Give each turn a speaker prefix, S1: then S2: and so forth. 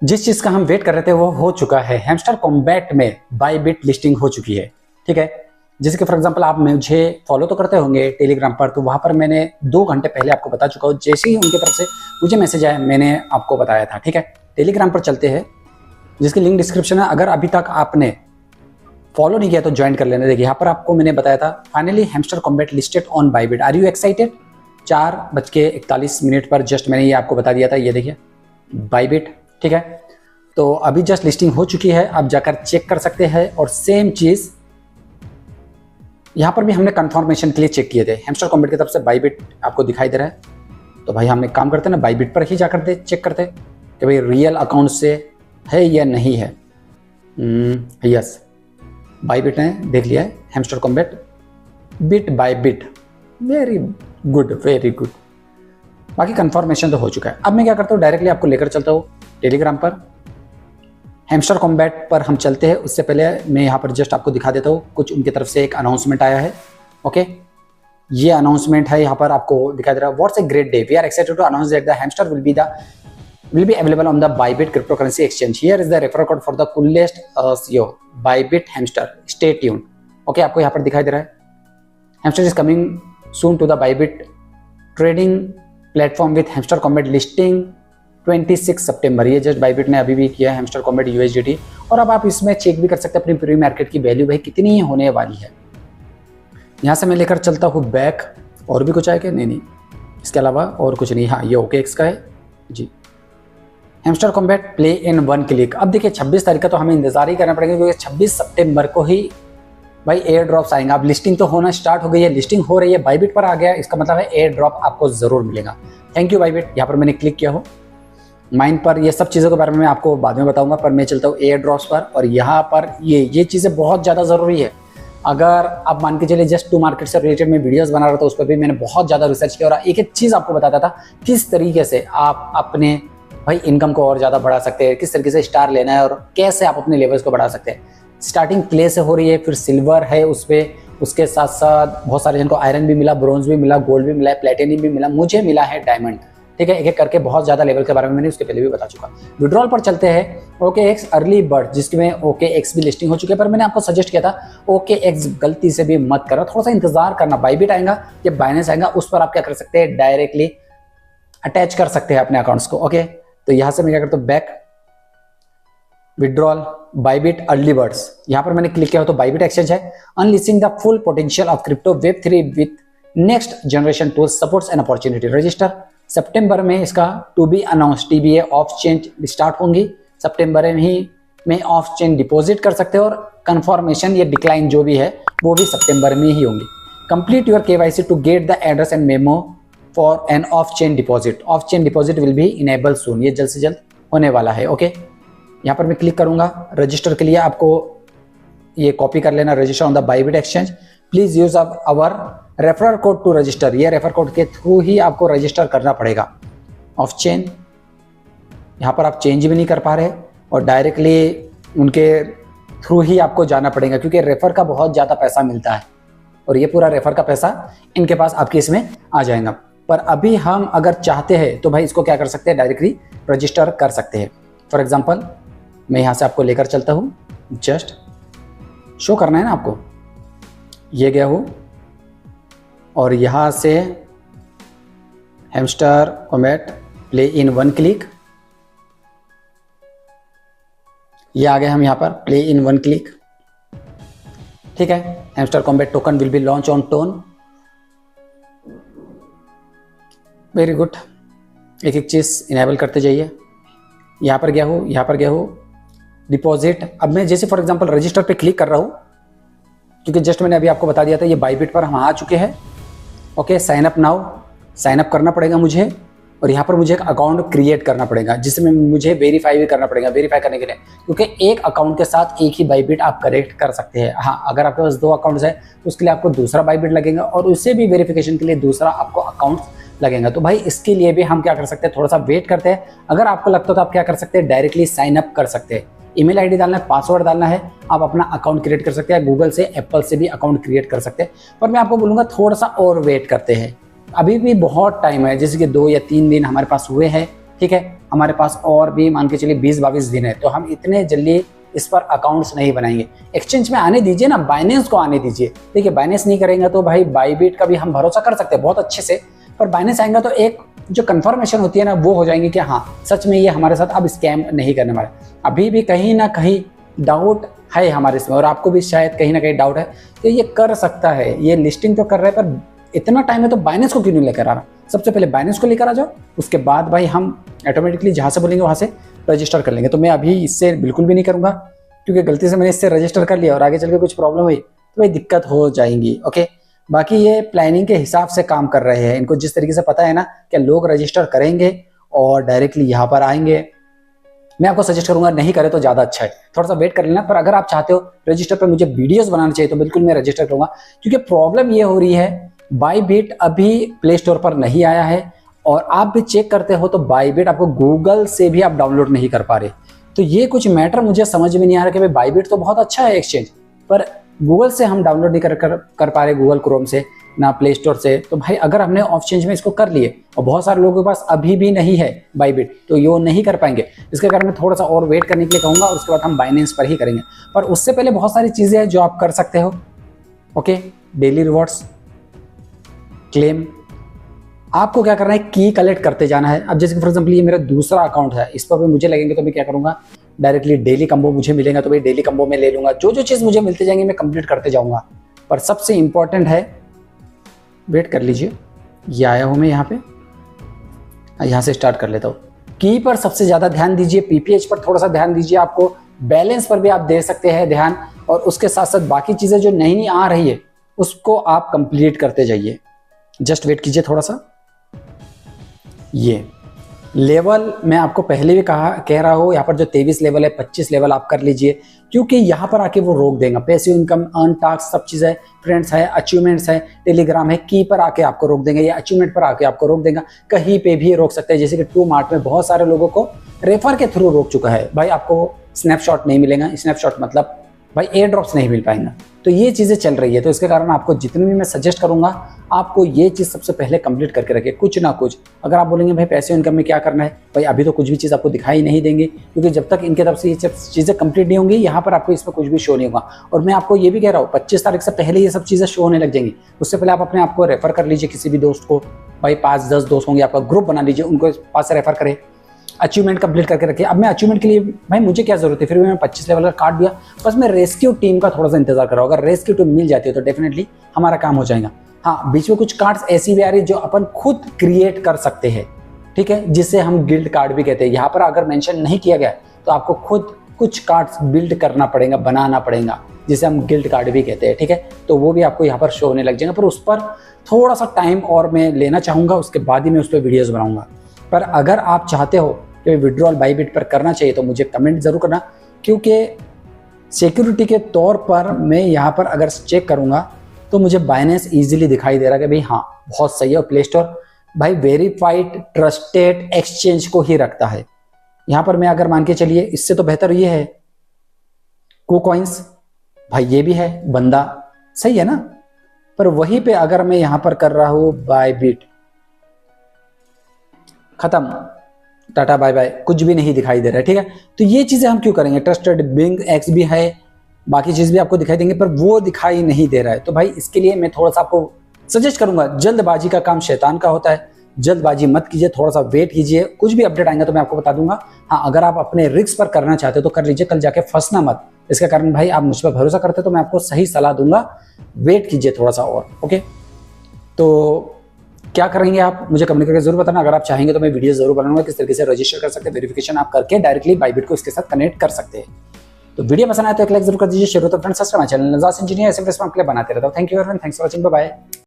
S1: जिस चीज़ का हम वेट कर रहे थे वो हो चुका है। हैमस्टर कॉम्बैट में बायबिट लिस्टिंग हो चुकी है, ठीक है। जैसे कि फॉर एग्जांपल आप मुझे फॉलो तो करते होंगे टेलीग्राम पर, तो वहाँ पर मैंने 2 घंटे पहले आपको बता चुका हूँ। जैसे ही उनकी तरफ से मुझे मैसेज आया मैंने आपको बताया था, ठीक है। टेलीग्राम पर चलते हैं, जिसकी लिंक डिस्क्रिप्शन है। अगर अभी तक आपने फॉलो नहीं किया तो ज्वाइन कर लेना। देखिए यहाँ पर आपको मैंने बताया था, finally hamster combat listed on Bybit, are you excited. 4:41 पर जस्ट मैंने ये आपको बता दिया था। ये देखिए बायबिट, ठीक है। तो अभी जस्ट लिस्टिंग हो चुकी है, आप जाकर चेक कर सकते हैं। और सेम चीज यहाँ पर भी हमने कंफर्मेशन के लिए चेक किए थे। हैमस्टर कॉम्बैट की तरफ से बायबिट आपको दिखाई दे रहा है, तो भाई हमने काम करते ना, बायबिट पर ही जाकर चेक करते कि भाई रियल अकाउंट से है या नहीं है। यस, बायबिट ने देख लिया है hamster combat bit by bit. Very good, very good. बाकी कंफर्मेशन तो हो चुका है। अब मैं क्या करता हूँ, डायरेक्टली आपको लेकर चलता हूँ टेलीग्राम पर। हैमस्टर कॉम्बैट पर हम चलते हैं, उससे पहले मैं यहाँ पर जस्ट आपको दिखा देता हूँ। कुछ उनकी तरफ से एक अनाउंसमेंट आया है, ओके। ये अनाउंसमेंट है, यहाँ पर आपको दिखाई दे रहा है। What's a great day, we are excited to announce that the hamster will be available on the Bybit cryptocurrency exchange. Here is the referral code for the coolest CEO Bybit Hamster. Stay tuned. Okay, आपको यहाँ पर दिखाई दे रहा है, Hamster is coming soon to the Bybit trading platform with Hamster Combat listing 26 सितंबर। ये just Bybit ने अभी भी किया है Hamster Combat USDT। और अब आप इसमें चेक भी कर सकते हैं अपनी प्री मार्केट की वैल्यू भाई कितनी होने वाली है। यहाँ से मैं लेकर चलता हूँ बैक। और भी कुछ है क्या? नहीं, इसके अलावा और कुछ नहीं। हाँ, ये OKX का है जी, Hamster Kombat play in 1 click. अब देखिए 26 तारीख का तो हमें इंतजार ही करना पड़ेगा, क्योंकि 26 सितंबर को ही भाई एयर ड्रॉप्स आएंगे। अब लिस्टिंग तो होना स्टार्ट हो गई है, लिस्टिंग हो रही है, बायबिट पर आ गया, इसका मतलब है एयर ड्रॉप आपको जरूर मिलेगा। Thank you Bybit. यहाँ पर मैंने क्लिक किया हो माइन पर। ये सब चीज़ों के बारे में मैं आपको बाद में बताऊंगा, पर मैं चलता हूँ एयर ड्रॉप्स पर। और यहाँ पर ये चीज़ें बहुत ज़्यादा ज़रूरी है। अगर आप मान के चलिए जस्ट टू मार्केट से रिलेटेड मैं वीडियोस बना रहा था, उस पर भी मैंने बहुत ज़्यादा रिसर्च किया और एक एक चीज़ आपको बताता था किस तरीके से आप अपने भाई इनकम को और ज़्यादा बढ़ा सकते हैं, किस तरीके से स्टार लेना है और कैसे आप अपने लेवल्स को बढ़ा सकते हैं। स्टार्टिंग क्ले से हो रही है, फिर सिल्वर है उस पर, उसके साथ साथ बहुत सारे जिनको आयरन भी मिला, ब्रोंज भी मिला, गोल्ड भी मिला है, प्लेटिनियम भी मिला, मुझे मिला है डायमंड, ठीक है। एक एक करके बहुत ज़्यादा लेवल के बारे में मैंने उसके पहले भी बता चुका। विड्रॉल पर चलते हैं। OKX अर्ली बर्ड, जिसकी में OKX भी लिस्टिंग हो चुकी है, पर मैंने आपको सजेस्ट किया था OKX गलती से भी मत करो, थोड़ा सा इंतजार करना। बायबिट आएगा या बाइनेंस आएगा, उस पर आप क्या कर सकते हैं, डायरेक्टली अटैच कर सकते हैं अपने अकाउंट्स को, ओके। तो यहां से मैं क्या करता हूं, back, withdrawal, Bybit early birds. यहां पर मैंने क्लिक किया हो तो बायबिट एक्सचेंज है। Unlisting the full potential of crypto Web3 with next generation tools supports and opportunity. Register सितंबर में इसका to be announce TBA off change start होंगी। सितंबर में ही में ऑफ चेन डिपॉजिट कर सकते हो और कंफर्मेशन या डिक्लाइन जो भी है वो भी सितंबर में ही होंगी। Complete your KYC to get the address and memo for an off chain deposit. Off chain deposit will be enable soon, ये जल्द से जल्द होने वाला है, ओके। यहाँ पर मैं क्लिक करूंगा। रजिस्टर के लिए आपको ये कॉपी कर लेना, register on the Bybit exchange. Please use our referral code to register. ये रेफर कोड के थ्रू ही आपको रजिस्टर करना पड़ेगा। ऑफ चेन, यहाँ पर आप चेंज भी नहीं कर पा रहे और डायरेक्टली उनके थ्रू ही आपको जाना पड़ेगा, क्योंकि रेफर का बहुत ज़्यादा पैसा मिलता है और ये पूरा रेफर का पैसा इनके पास आपके इसमें आ जाएगा। पर अभी हम अगर चाहते हैं तो भाई इसको क्या कर सकते हैं, डायरेक्टली रजिस्टर कर सकते हैं। फॉर एग्जांपल मैं यहाँ से आपको लेकर चलता हूँ, जस्ट शो करना है ना आपको। ये गया हूँ और यहाँ से hamster Kombat play in 1 click, ये आ गए हम यहाँ पर प्ले इन 1 क्लिक, ठीक है। Hamster combat token will be launch on tone. Very good, एक एक चीज़ इनेबल करते जाइए। यहाँ पर गया हूँ, यहाँ पर गया हूँ डिपॉजिट। अब मैं जैसे फॉर एग्जांपल रजिस्टर पे क्लिक कर रहा हूँ, क्योंकि जस्ट मैंने अभी आपको बता दिया था ये बायबिट पर हम आ चुके हैं, okay. Sign up now, sign up करना पड़ेगा मुझे और यहाँ पर मुझे एक अकाउंट क्रिएट करना पड़ेगा, जिसमें मुझे वेरीफाई भी करना पड़ेगा। वेरीफाई करने के लिए, क्योंकि एक अकाउंट के साथ एक ही बायबिट आप कनेक्ट कर सकते हैं। हाँ, अगर आपके पास 2 अकाउंट्स है तो उसके लिए आपको दूसरा बायबिट लगेगा और उससे भी वेरिफिकेशन के लिए दूसरा आपको अकाउंट लगेगा। तो भाई इसके लिए भी हम क्या कर सकते हैं, थोड़ा सा वेट करते हैं। अगर आपको लगता है तो आप क्या कर सकते हैं, डायरेक्टली साइन अप कर सकते हैं। ईमेल आईडी डालना है, पासवर्ड डालना है, आप अपना अकाउंट क्रिएट कर सकते हैं। गूगल से, एप्पल से भी अकाउंट क्रिएट कर सकते हैं। पर मैं आपको बोलूँगा थोड़ा सा और वेट करते हैं, अभी भी बहुत टाइम है। जैसे कि 2 या 3 दिन हमारे पास हुए हैं ठीक है, हमारे पास और भी मान के चलिए 20-22 दिन है, तो हम इतने जल्दी इस पर अकाउंट्स नहीं बनाएंगे। एक्सचेंज में आने दीजिए ना, बाइनेंस को आने दीजिए। देखिए बाइनेंस नहीं करेंगे तो भाई बाईबिट का भी हम भरोसा कर सकते हैं बहुत अच्छे से, पर बाइनेंस आएगा तो एक जो कंफर्मेशन होती है ना वो हो जाएंगी कि हाँ सच में ये हमारे साथ अब स्कैम नहीं करने वाला। अभी भी कहीं ना कहीं डाउट है हमारे इसमें, और आपको भी शायद कहीं ना कहीं डाउट है कि ये कर सकता है, ये लिस्टिंग तो कर रहा है पर इतना टाइम है तो बाइनेंस को क्यों नहीं लेकर आ रहा। सबसे पहले बाइनेंस को लेकर आ जाओ, उसके बाद भाई हम ऑटोमेटिकली जहाँ से बोलेंगे वहाँ से रजिस्टर कर लेंगे। तो मैं अभी इससे बिल्कुल भी नहीं करूँगा, क्योंकि गलती से मैंने इससे रजिस्टर कर लिया और आगे चल के कुछ प्रॉब्लम हुई तो भाई दिक्कत हो जाएंगी। ओके, बाकी ये प्लानिंग के हिसाब से काम कर रहे हैं, इनको जिस तरीके से पता है ना कि लोग रजिस्टर करेंगे और डायरेक्टली यहाँ पर आएंगे। मैं आपको सजेस्ट करूंगा नहीं करे तो ज़्यादा अच्छा है, थोड़ा सा वेट कर लेना। पर अगर आप चाहते हो रजिस्टर पर मुझे वीडियोस बनाना चाहिए तो बिल्कुल मैं रजिस्टर करूंगा, क्योंकि प्रॉब्लम ये हो रही है बाईबिट अभी प्ले स्टोर पर नहीं आया है, और आप भी चेक करते हो तो बाईबिट आपको गूगल से भी आप डाउनलोड नहीं कर पा रहे। तो ये कुछ मैटर मुझे समझ में नहीं आ रहा कि भाई बाईबिट तो बहुत अच्छा है एक्सचेंज, पर गूगल से हम डाउनलोड नहीं कर पा रहे, गूगल क्रोम से ना प्ले स्टोर से। तो भाई अगर हमने ऑफ चेंज में इसको कर लिए और बहुत सारे लोगों के पास अभी भी नहीं है बाईबिट, तो ये नहीं कर पाएंगे। इसके कारण मैं थोड़ा सा और वेट करने के लिए कहूँगा, और उसके बाद हम बाइनेंस पर ही करेंगे। पर उससे पहले बहुत सारी चीज़ें हैं जो आप कर सकते हो। ओके, डेली रिवॉर्ड्स, क्लेम, आपको क्या करना है की कलेक्ट करते जाना है। अब जैसे फॉर एग्जाम्पल ये मेरा दूसरा अकाउंट है, इस पर भी मुझे लगेंगे तो मैं क्या करूँगा, डायरेक्टली डेली कम्बो मुझे मिलेगा तो भाई डेली कम्बो में ले लूँगा। जो जो चीज़ मुझे मिलते जाएंगे मैं कंप्लीट करते जाऊँगा। पर सबसे इंपॉर्टेंट है, वेट कर लीजिए, ये आया हूँ मैं यहाँ पे, यहाँ से स्टार्ट कर लेता हूँ। की पर सबसे ज़्यादा ध्यान दीजिए, पीपीएच पर थोड़ा सा ध्यान दीजिए, आपको बैलेंस पर भी आप दे सकते हैं ध्यान, और उसके साथ साथ बाकी चीज़ें जो नहीं आ रही है उसको आप कंप्लीट करते जाइए। जस्ट वेट कीजिए थोड़ा सा। ये लेवल मैं आपको पहले भी कह रहा हूँ, यहाँ पर जो 23 लेवल है 25 लेवल आप कर लीजिए, क्योंकि यहाँ पर आके वो रोक देगा। पैसिव इनकम, अर्न टास्क, सब चीज़ है, फ्रेंड्स है, अचीवमेंट्स है, टेलीग्राम है, की पर आके आपको रोक देंगे या अचीवमेंट पर आके आपको रोक देगा। कहीं पे भी रोक सकते हैं, जैसे कि टू मार्ट में बहुत सारे लोगों को रेफर के थ्रू रोक चुका है। भाई आपको स्नैपशॉट नहीं मिलेगा, स्नैपशॉट मतलब भाई एयर ड्रॉप्स नहीं मिल पाएंगे। तो ये चीज़ें चल रही है, तो इसके कारण आपको जितनी भी मैं सजेस्ट करूंगा आपको ये चीज़ सबसे पहले कंप्लीट करके रखिए, कुछ ना कुछ। अगर आप बोलेंगे भाई पैसे इनकम में क्या करना है, भाई अभी तो कुछ भी चीज़ आपको दिखाई नहीं देंगे, क्योंकि जब तक इनके तरफ से ये चीज़ें कंप्लीट नहीं होंगी यहाँ पर आपको इसमें कुछ भी शो नहीं होगा। और मैं आपको ये भी कह रहा हूँ 25 तारीख से पहले ये सब चीज़ें शो होने लग जाएंगी। उससे पहले आप अपने आपको रेफर कर लीजिए किसी भी दोस्त को, भाई 5-10 दोस्त होंगे, आपका ग्रुप बना लीजिए, उनको पास से रेफर करें। अचीवमेंट कंप्लीट करके रखिए। अब मैं अचीवमेंट के लिए भाई मुझे क्या जरूरत है, फिर भी मैं 25 लेवल का काट दिया, बस मैं रेस्क्यू टीम का थोड़ा सा इंतजार कर रहा हूँ। अगर रेस्क्यू टीम मिल जाती है तो डेफिनेटली हमारा काम हो जाएगा। हाँ, बीच में कुछ कार्ड्स ऐसी भी आ रही है जो अपन खुद क्रिएट कर सकते हैं, ठीक है, जिसे हम गिल्ड कार्ड भी कहते हैं। यहाँ पर अगर मेंशन नहीं किया गया तो आपको खुद कुछ कार्ड्स बिल्ड करना पड़ेगा, बनाना पड़ेगा, जिसे हम गिल्ड कार्ड भी कहते हैं, ठीक है। तो वो भी आपको यहाँ पर शो होने लग जाएगा, पर उस पर थोड़ा सा टाइम और मैं लेना चाहूँगा, उसके बाद ही मैं उस पर वीडियोज़ बनाऊँगा। पर अगर आप चाहते हो कि विड्रॉल बाईबिट पर करना चाहिए तो मुझे कमेंट जरूर करना, क्योंकि सिक्योरिटी के तौर पर मैं यहाँ पर अगर चेक करूँगा तो मुझे बाइनेंस इजीली दिखाई दे रहा है कि भाई हाँ बहुत सही है। और प्ले स्टोर भाई वेरीफाइड ट्रस्टेड एक्सचेंज को ही रखता है। यहाँ पर मैं अगर मान के चलिए, इससे तो बेहतर ये है KuCoins, भाई ये भी है, बंदा सही है ना। पर वहीं पे अगर मैं यहाँ पर कर रहा हूँ बाईबिट, खत्म, टाटा बाय बाय, कुछ भी नहीं दिखाई दे रहा है, ठीक है। तो ये चीजें हम क्यों करेंगे, ट्रस्टेड बिंग एक्स भी है, बाकी चीज भी आपको दिखाई देंगे, पर वो दिखाई नहीं दे रहा है। तो भाई इसके लिए मैं थोड़ा सा आपको सजेस्ट करूंगा, जल्दबाजी का काम शैतान का होता है, जल्दबाजी मत कीजिए, थोड़ा सा वेट कीजिए। कुछ भी अपडेट आएगा तो मैं आपको बता दूंगा। हाँ, अगर आप अपने रिस्क पर करना चाहते हो तो कर लीजिए, कल जाके फंसना मत। इसके कारण भाई आप मुझ पर भरोसा करते तो मैं आपको सही सलाह दूंगा, वेट कीजिए थोड़ा सा और। ओके, तो क्या करेंगे आप मुझे कमेंट करके जरूर बताना। अगर आप चाहेंगे तो मैं वीडियो जरूर बनाऊंगा किस तरीके से रजिस्टर कर सकते हैं, वेरिफिकेशन आप करके डायरेक्टली बाईबिट को इसके साथ कनेक्ट कर सकते हैं। तो वीडियो पसंद आए तो एक लाइक जरूर कर दीजिए, शेयर तो friends, subscribe my channel Nazar engineer, ऐसे वीडियोस मैं आपके लिए बनाते रहता हूं। Thank you everyone, thanks for watching, bye bye.